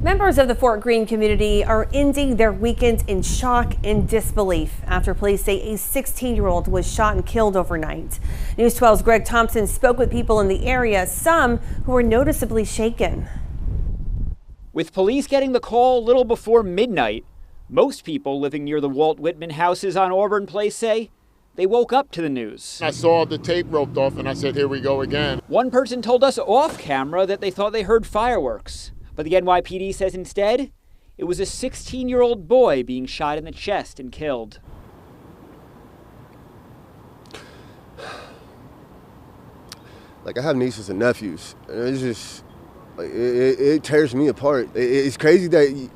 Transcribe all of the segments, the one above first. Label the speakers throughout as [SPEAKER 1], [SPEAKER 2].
[SPEAKER 1] Members of the Fort Greene community are ending their weekend in shock and disbelief after police say a 16-year-old was shot and killed overnight. News 12's Greg Thompson spoke with people in the area, some who were noticeably shaken.
[SPEAKER 2] With police getting the call a little before midnight, most people living near the Whitman Houses on Auburn Place say they woke up to the news.
[SPEAKER 3] I saw the tape roped off and I said, here we go again.
[SPEAKER 2] One person told us off camera that they thought they heard fireworks. But the NYPD says instead, it was a 16-year-old boy being shot in the chest and killed.
[SPEAKER 4] Like, I have nieces and nephews, and it's just, like, it tears me apart. It's crazy that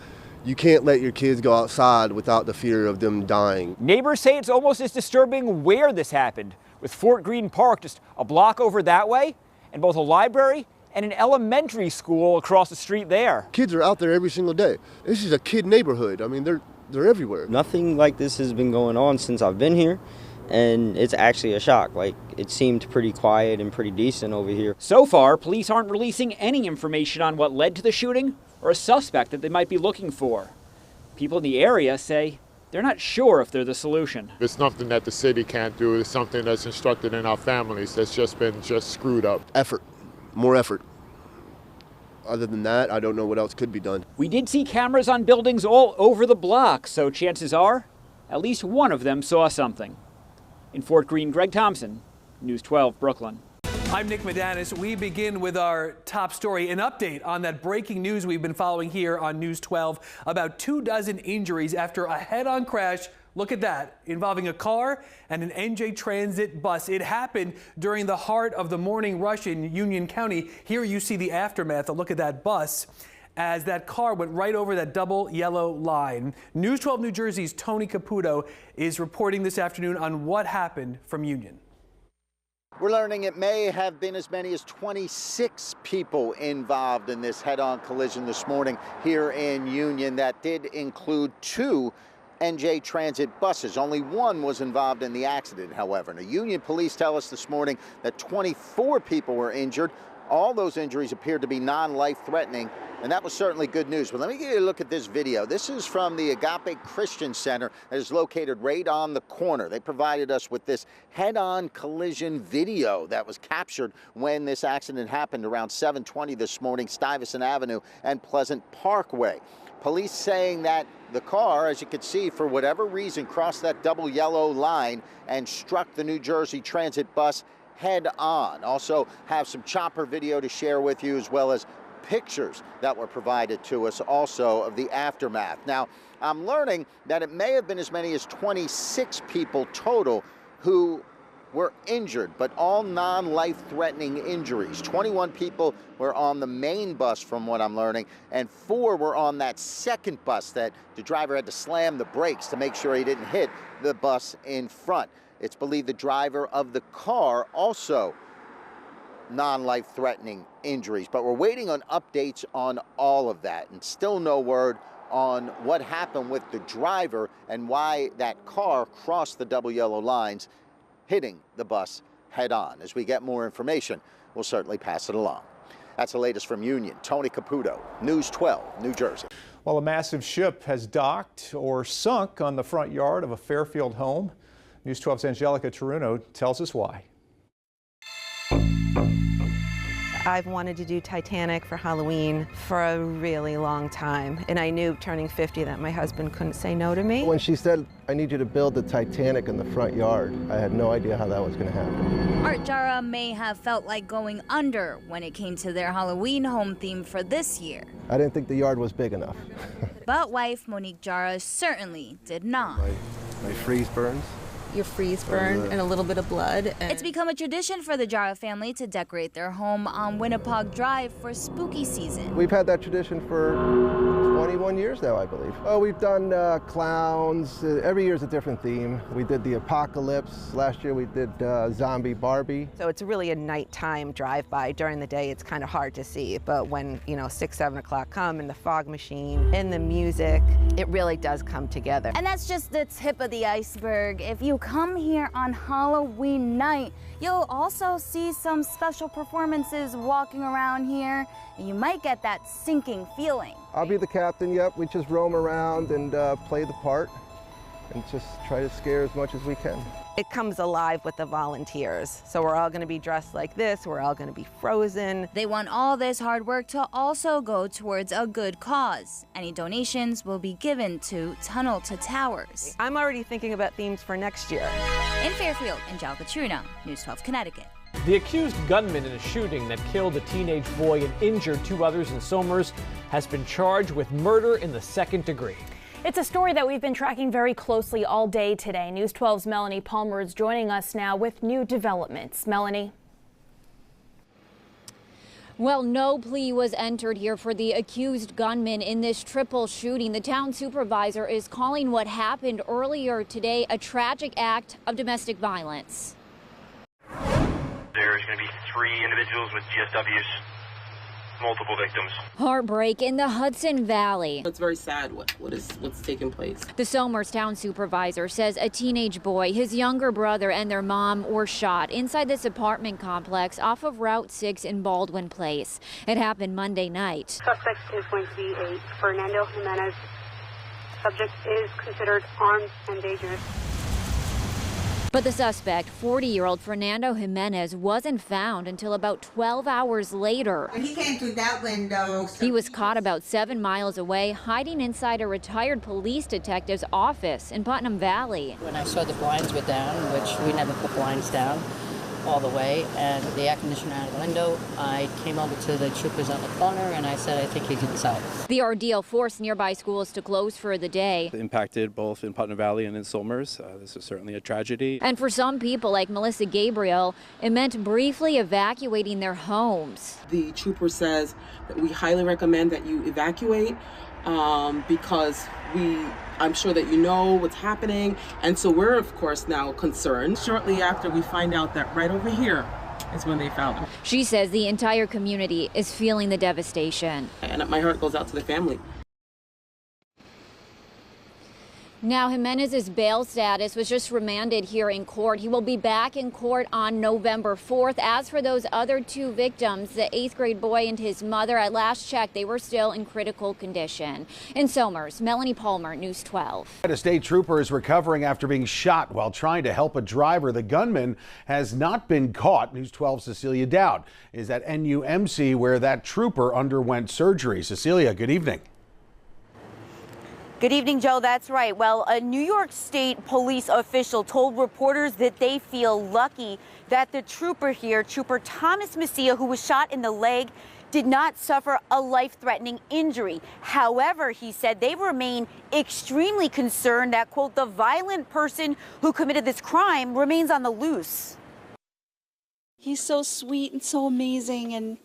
[SPEAKER 4] you can't let your kids go outside without the fear of them dying.
[SPEAKER 2] Neighbors say it's almost as disturbing where this happened, with Fort Greene Park just a block over that way, and both a library and an elementary school across the street there.
[SPEAKER 4] Kids are out there every single day. This is a kid neighborhood. I mean, they're everywhere.
[SPEAKER 5] Nothing like this has been going on since I've been here, and it's actually a shock. Like, it seemed pretty quiet and pretty decent over here.
[SPEAKER 2] So far, police aren't releasing any information on what led to the shooting or a suspect that they might be looking for. People in the area say they're not sure if they're the solution.
[SPEAKER 3] It's nothing that the city can't do. It's something that's instructed in our families that's just been screwed up.
[SPEAKER 4] Effort. More effort. Other than that, I don't know what else could be done.
[SPEAKER 2] We did see cameras on buildings all over the block, so chances are at least one of them saw something. In Fort Greene, Greg Thompson, News 12, Brooklyn.
[SPEAKER 6] I'm Nick Medanis. We begin with our top story, an update on that breaking news we've been following here on News 12 about 24 injuries after a head-on crash. Look at that, involving a car and an NJ Transit bus. It happened during the heart of the morning rush in Union County. Here you see the aftermath. A look at that bus as that car went right over that double yellow line. News 12 New Jersey's Tony Caputo is reporting this afternoon on what happened from Union.
[SPEAKER 7] We're learning it may have been as many as 26 people involved in this head-on collision this morning here in Union. That did include 2 NJ Transit buses. Only one was involved in the accident, however. Now, Union police tell us this morning that 24 people were injured. All those injuries appeared to be non-life-threatening, and that was certainly good news. But let me give you a look at this video. This is from the Agape Christian Center that is located right on the corner. They provided us with this head-on collision video that was captured when this accident happened around 7:20 this morning, Stuyvesant Avenue and Pleasant Parkway. Police saying that the car, as you can see, for whatever reason, crossed that double yellow line and struck the New Jersey Transit bus head on. Also have some chopper video to share with you, as well as pictures that were provided to us also of the aftermath. Now, I'm learning that it may have been as many as 26 people total who were injured, but all non-life-threatening injuries. 21 people were on the main bus, from what I'm learning, and 4 were on that second bus that the driver had to slam the brakes to make sure he didn't hit the bus in front. It's believed the driver of the car also non-life-threatening injuries, but we're waiting on updates on all of that, and still no word on what happened with the driver and why that car crossed the double yellow lines, hitting the bus head-on. As we get more information, we'll certainly pass it along. That's the latest from Union. Tony Caputo, News 12, New Jersey.
[SPEAKER 8] Well, a massive ship has docked or sunk on the front yard of a Fairfield home. News 12's Angelica Taruno tells us why.
[SPEAKER 9] I've wanted to do Titanic for Halloween for a really long time, and I knew turning 50 that my husband couldn't say no to me.
[SPEAKER 10] When she said, I need you to build the Titanic in the front yard, I had no idea how that was going to happen.
[SPEAKER 11] Art Jara may have felt like going under when it came to their Halloween home theme for this year.
[SPEAKER 10] I didn't think the yard was big enough.
[SPEAKER 11] But wife Monique Jara certainly did not.
[SPEAKER 10] My freeze burns.
[SPEAKER 9] Your freeze burn and a little bit of blood.
[SPEAKER 11] It's become a tradition for the Jara family to decorate their home on Winnapaug Drive for spooky season.
[SPEAKER 10] We've had that tradition for 21 years now, I believe. Oh, we've done clowns. Every year is a different theme. We did the apocalypse. Last year we did zombie Barbie.
[SPEAKER 9] So it's really a nighttime drive-by. During the day, it's kind of hard to see. But when, 6, 7 o'clock come and the fog machine and the music, it really does come together.
[SPEAKER 11] And that's just the tip of the iceberg. If you come here on Halloween night, you'll also see some special performances walking around here, and you might get that sinking feeling.
[SPEAKER 10] I'll be the captain, yep. We just roam around and play the part and just try to scare as much as we can.
[SPEAKER 9] It comes alive with the volunteers. So we're all going to be dressed like this. We're all going to be frozen.
[SPEAKER 11] They want all this hard work to also go towards a good cause. Any donations will be given to Tunnel to Towers.
[SPEAKER 9] I'm already thinking about themes for next year.
[SPEAKER 11] In Fairfield, Angelica Truno, News 12 Connecticut.
[SPEAKER 12] The accused gunman in a shooting that killed a teenage boy and injured 2 others in Somers has been charged with murder in the 2nd degree.
[SPEAKER 13] It's a story that we've been tracking very closely all day today. News 12's Melanie Palmer is joining us now with new developments. Melanie.
[SPEAKER 14] Well, no plea was entered here for the accused gunman in this triple shooting. The town supervisor is calling what happened earlier today a tragic act of domestic violence.
[SPEAKER 15] There's going to be 3 individuals with GSWs, multiple victims.
[SPEAKER 14] Heartbreak in the Hudson Valley.
[SPEAKER 16] It's very sad what's taking place.
[SPEAKER 14] The Somers town supervisor says a teenage boy, his younger brother, and their mom were shot inside this apartment complex off of Route 6 in Baldwin Place. It happened Monday night.
[SPEAKER 17] Suspect is going to be a Fernando Jimenez. Subject is considered armed and dangerous.
[SPEAKER 14] But the suspect, 40-year-old Fernando Jimenez, wasn't found until about 12 hours later.
[SPEAKER 18] He came through that window.
[SPEAKER 14] He was caught about 7 miles away, hiding inside a retired police detective's office in Putnam Valley.
[SPEAKER 19] When I saw the blinds were down, which we never put blinds down all the way, and the air conditioner out of the window, I came over to the troopers on the corner and I said, I think he's inside.
[SPEAKER 14] The ordeal forced nearby schools to close for the day.
[SPEAKER 20] Impacted both in Putnam Valley and in Somers. This is certainly a tragedy.
[SPEAKER 14] And for some people like Melissa Gabriel, it meant briefly evacuating their homes.
[SPEAKER 16] The trooper says that we highly recommend that you evacuate because I'm sure that you know what's happening. And so we're, of course, now concerned. Shortly after we find out that right over here is when they found him.
[SPEAKER 14] She says the entire community is feeling the devastation.
[SPEAKER 16] And my heart goes out to the family.
[SPEAKER 14] Now, Jimenez's bail status was just remanded here in court. He will be back in court on November 4th. As for those other 2 victims, the 8th grade boy and his mother, at last check, they were still in critical condition. In Somers, Melanie Palmer, News 12.
[SPEAKER 21] A state trooper is recovering after being shot while trying to help a driver. The gunman has not been caught. News 12's Cecilia Dowd is at NUMC where that trooper underwent surgery. Cecilia, good evening.
[SPEAKER 22] Good evening, Joe. That's right. Well, a New York State police official told reporters that they feel lucky that the trooper here, Trooper Thomas Messia, who was shot in the leg, did not suffer a life-threatening injury. However, he said they remain extremely concerned that, quote, the violent person who committed this crime remains on the loose.
[SPEAKER 23] He's so sweet and so amazing, and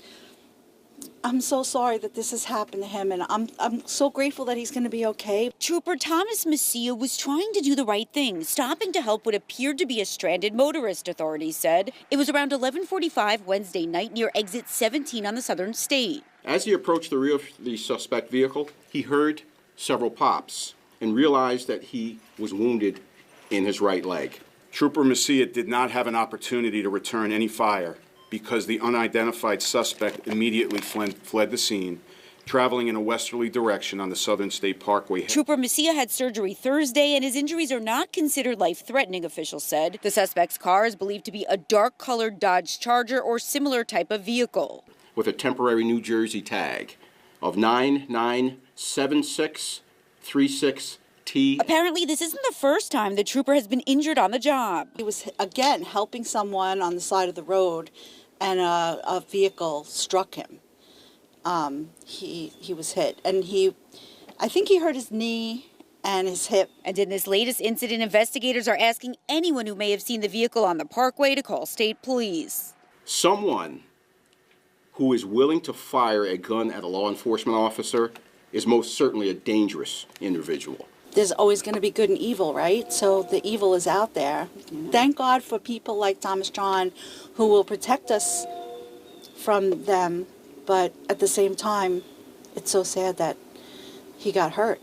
[SPEAKER 23] I'm so sorry that this has happened to him, and I'm so grateful that he's going to be okay.
[SPEAKER 22] Trooper Thomas Messia was trying to do the right thing, stopping to help what appeared to be a stranded motorist, authorities said. It was around 11:45 Wednesday night near exit 17 on the Southern State.
[SPEAKER 24] As he approached the rear of the suspect vehicle, he heard several pops and realized that he was wounded in his right leg. Trooper Messia did not have an opportunity to return any fire because the unidentified suspect immediately fled the scene, traveling in a westerly direction on the Southern State Parkway.
[SPEAKER 22] Trooper Messia had surgery Thursday, and his injuries are not considered life-threatening, officials said. The suspect's car is believed to be a dark-colored Dodge Charger or similar type of vehicle,
[SPEAKER 24] with a temporary New Jersey tag of 997636T.
[SPEAKER 22] Apparently, this isn't the first time the trooper has been injured on the job.
[SPEAKER 23] He was, again, helping someone on the side of the road, and a vehicle struck him. He was hit, and I think he hurt his knee and his hip.
[SPEAKER 22] And in this latest incident, investigators are asking anyone who may have seen the vehicle on the parkway to call state police.
[SPEAKER 24] Someone who is willing to fire a gun at a law enforcement officer is most certainly a dangerous individual.
[SPEAKER 23] There's always going to be good and evil, right? So the evil is out there. Thank God for people like Thomas John who will protect us from them, but at the same time, it's so sad that he got hurt.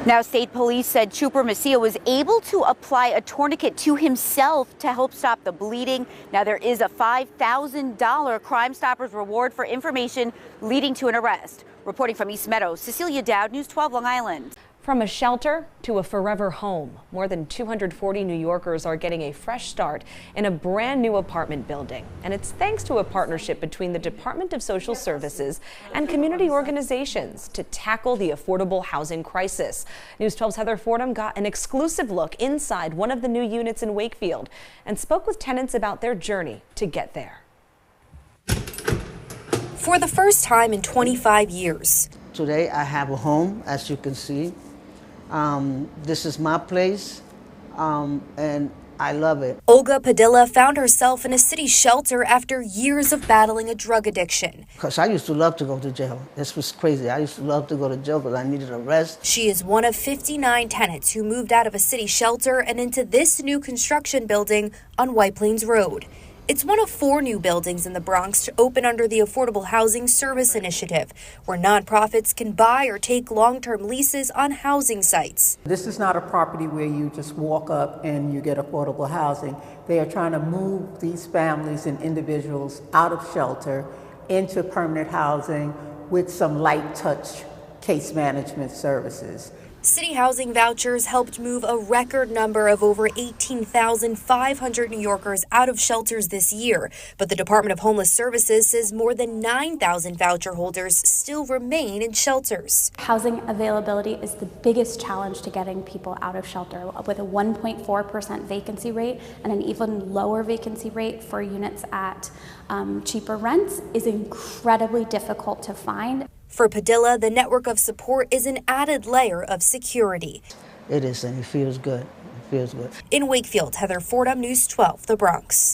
[SPEAKER 22] Now, state police said Trooper Macia was able to apply a tourniquet to himself to help stop the bleeding. Now, there is a $5,000 Crime Stoppers reward for information leading to an arrest. Reporting from East Meadow, Cecilia Dowd, News 12 Long Island.
[SPEAKER 13] From a shelter to a forever home, more than 240 New Yorkers are getting a fresh start in a brand new apartment building. And it's thanks to a partnership between the Department of Social Services and community organizations to tackle the affordable housing crisis. News 12's Heather Fordham got an exclusive look inside one of the new units in Wakefield and spoke with tenants about their journey to get there.
[SPEAKER 1] For the first time in 25 years.
[SPEAKER 3] Today I have a home, as you can see. This is my place, and I love it.
[SPEAKER 1] Olga Padilla found herself in a city shelter after years of battling a drug addiction.
[SPEAKER 3] Because I used to love to go to jail. This was crazy. I used to love to go to jail because I needed a rest.
[SPEAKER 1] She is one of 59 tenants who moved out of a city shelter and into this new construction building on White Plains Road. It's one of 4 new buildings in the Bronx to open under the Affordable Housing Service Initiative, where nonprofits can buy or take long-term leases on housing sites.
[SPEAKER 4] This is not a property where you just walk up and you get affordable housing. They are trying to move these families and individuals out of shelter into permanent housing with some light touch case management services.
[SPEAKER 1] City housing vouchers helped move a record number of over 18,500 New Yorkers out of shelters this year. But the Department of Homeless Services says more than 9,000 voucher holders still remain in shelters.
[SPEAKER 5] Housing availability is the biggest challenge to getting people out of shelter, with a 1.4% vacancy rate and an even lower vacancy rate for units at cheaper rents is incredibly difficult to find.
[SPEAKER 1] For Padilla, the network of support is an added layer of security.
[SPEAKER 3] It is, and it feels good. It feels good.
[SPEAKER 1] In Wakefield, Heather Fordham, News 12, The Bronx.